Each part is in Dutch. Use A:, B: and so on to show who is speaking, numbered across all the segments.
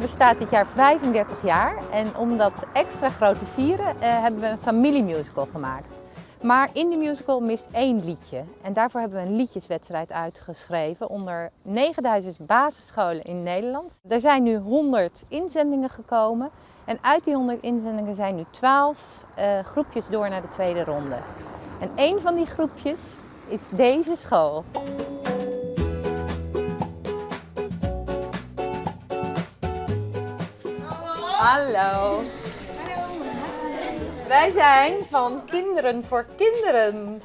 A: bestaat dit jaar 35 jaar en om dat extra groot te vieren hebben we een familiemusical gemaakt. Maar in de musical mist 1 liedje en daarvoor hebben we een liedjeswedstrijd uitgeschreven onder 9000 basisscholen in Nederland. Er zijn nu 100 inzendingen gekomen en uit die 100 inzendingen zijn nu 12 groepjes door naar de tweede ronde. En één van die groepjes is deze school. Hallo. Wij zijn van Kinderen voor Kinderen.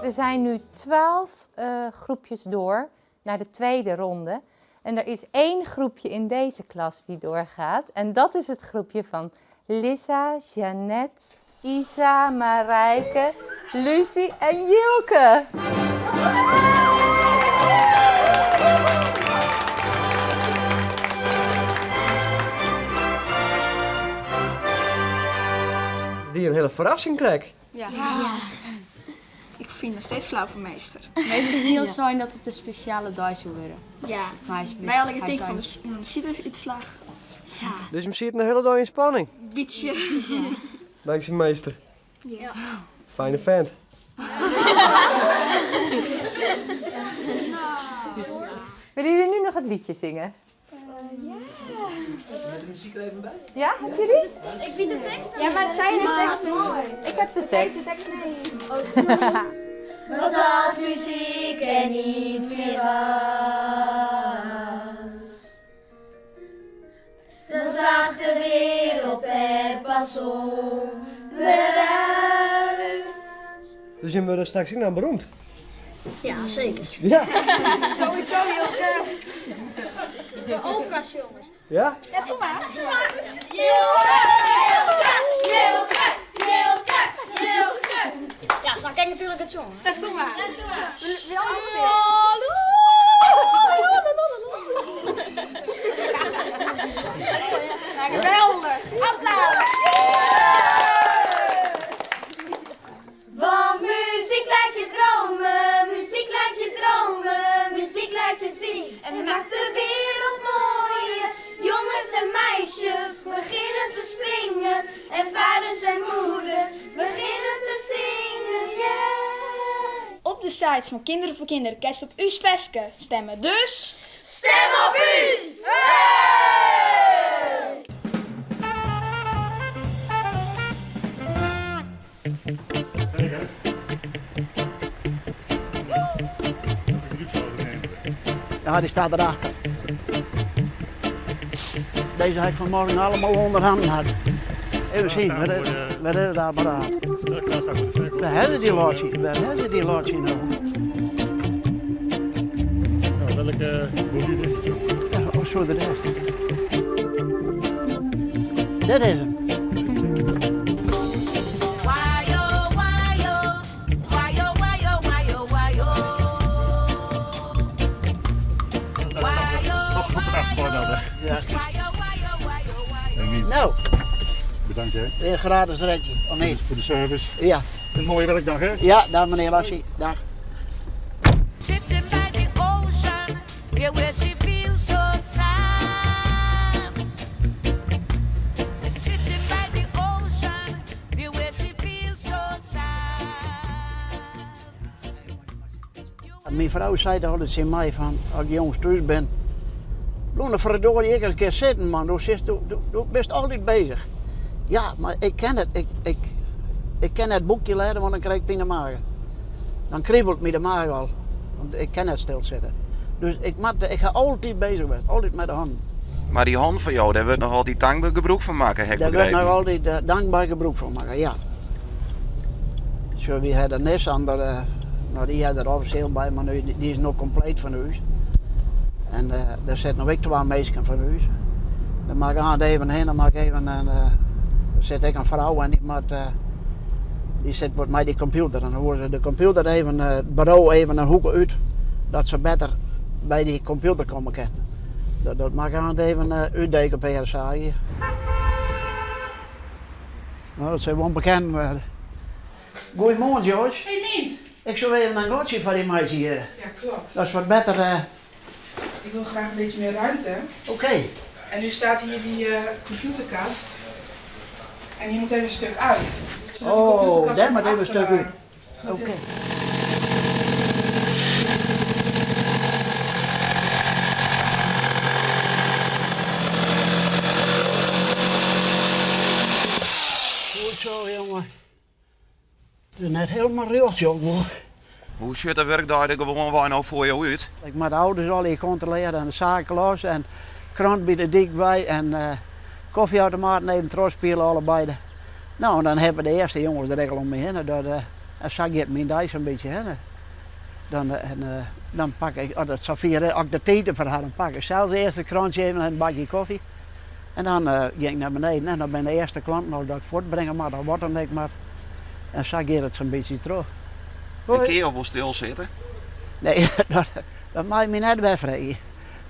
A: Er zijn nu 12 groepjes door naar de tweede ronde. En er is 1 groepje in deze klas die doorgaat. En dat is het groepje van Lissa, Jeannette, Isa, Marijke, Lucie en Jilke.
B: Die een hele verrassing krijgt.
C: Ja. Ik vind nog steeds flauw voor meester.
D: Meester heel zijn dat het een speciale dag zou worden.
C: Ja.
D: Maar
C: Wij hadden geteken van de CITES-uitslag.
D: Ja.
B: Dus je zit een hele dag in spanning.
C: Beetje.
B: Dankzij meester.
C: Ja.
B: Fijne vent.
A: Willen jullie nu nog het liedje zingen?
B: Met de muziek er even bij?
A: Ja, hebben jullie?
E: Ik vind de tekst
D: Ja, maar zijn de tekst mooi?
A: Ik heb de tekst.
E: Want als muziek er niet meer was, dan zag de wereld er pas onderuit.
B: Dus je wordt straks nou beroemd.
E: Ja, zeker.
B: Ja.
C: Sowieso, Jilke.
E: De opera's, jongens.
B: Ja?
C: Ja, doe maar.
E: Ja, zo kijk natuurlijk het zongen.
C: Ja, doe maar. Wil allemaal stil? Nou, geweldig. Applaus.
E: Want muziek laat je dromen, muziek laat je dromen, muziek laat je zien. En maakt de wereld mooier. Jongens en meisjes beginnen te springen. En vaders en moeders beginnen te zingen, yeah.
C: Op de sites van Kinderen voor Kinderen kan je op U's Veske stemmen. Dus...
E: Stem op U's!
F: Ja, die staat erachter. Deze heb ik vanmorgen allemaal onder handen gehad. Even zien, waar is het apparaat? Waar hebben die laat zien nou?
G: Welke bolide is het?
F: Ja, oh, zo de rest. Dit is hem. Ja. Nou,
G: Bedankt hè.
F: weer een gratis ritje, of niet?
G: Voor de service.
F: Ja.
G: Een mooie werkdag hè.
F: Ja, dag meneer Lassie, dag.
H: Sitting by the ocean, yeah, where she feels so sad. Sitting by the ocean, yeah, where she feels so sad.
F: Mijn vrouw zei altijd tegen mij van, als ik jongens thuis ben, Loene verdorie, ik eens een keer zitten man, du bent altijd bezig. Ja, maar ik ken het, ik ken het boekje leiden, want dan krijg ik pijn in de maag. Dan kriebelt me de maag al, want ik ken het stilzitten. Dus ik ga altijd bezig zijn, altijd met de handen.
I: Maar die hand van jou, daar wordt nog altijd dankbaar gebruik van maken, heb ik
F: Daar wordt
I: begrepen.
F: nog altijd dankbaar gebruik van maken, ja. Zo, we hadden Nissan, nou, die had er officieel bij, maar nu, die is nog compleet van huis. En daar zit nog ik 2 meisjes van huis. Dan maak ik aan even heen, dan maak ik even er zit ik een vrouw en die zit met mij die computer. En dan horen ze de computer even, het bureau even een hoek uit, dat ze beter bij die computer komen kunnen. Dat maak ik aan even uitdeken op RSA hier. Nou, dat zijn gewoon bekend. Goedemorgen, George.
J: Hey, niet.
F: Ik zou even een gootje voor die meisje hier.
J: Ja, klopt.
F: Dat is wat beter.
J: Ik wil graag een beetje meer ruimte.
F: Oké.
J: En nu staat hier die computerkast. En die moet even een stuk uit. Zodat die computerkast
F: daar
J: ook
F: moet even een stuk
J: achteraan-
F: uit.
J: zodat die-
F: Oké. Goed zo, jongen. Het is net helemaal reels, jongen.
I: Hoe ziet de werkdag er gewoon waar nou voor jou uit?
F: Ik moet de ouders al hier controleren en de zaken los en krant bij de dik bij en koffieautomaat nemen trotspelen allebei. Nou, en dan hebben de eerste jongens de regel om me heen. Dan zag je mijn dijs een beetje heen. Dan pak ik, als het Safira, als ik de tijd voor had, dan pak ik zelfs eerst een krantje even en een bakje koffie. En dan ging ik naar beneden en dan ben de eerste klant nog dat ik voortbrengen, maar dat wordt dan denk ik maar. En zag je het zo'n beetje terug.
I: Een keer of wel stilzitten?
F: Nee, dat mag je me net wegvragen.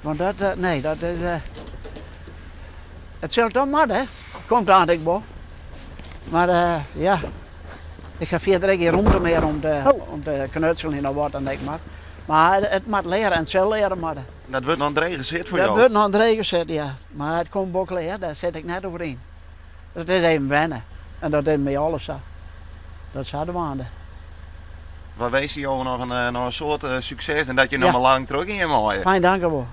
F: Want nee, dat is... het zult dan maar, hè. Komt aan, ik bo. Maar ja, ik heb verder geen ruimte meer om te knutselen en wat dan denk ik maar. Maar het moet leren en het zal leren maar.
I: Dat wordt nog een regen zit voor
F: Dat
I: jou.
F: wordt nog een regen zitten, ja. Maar het komt ook leren, daar zit ik net overheen. Dat is even wennen. En dat is met alles zo. Dat is de maanden.
I: Waar wees je jou nog een soort succes en dat je nog
F: Ja.
I: maar lang terug in je mooie.
F: Fijn, dank u wel.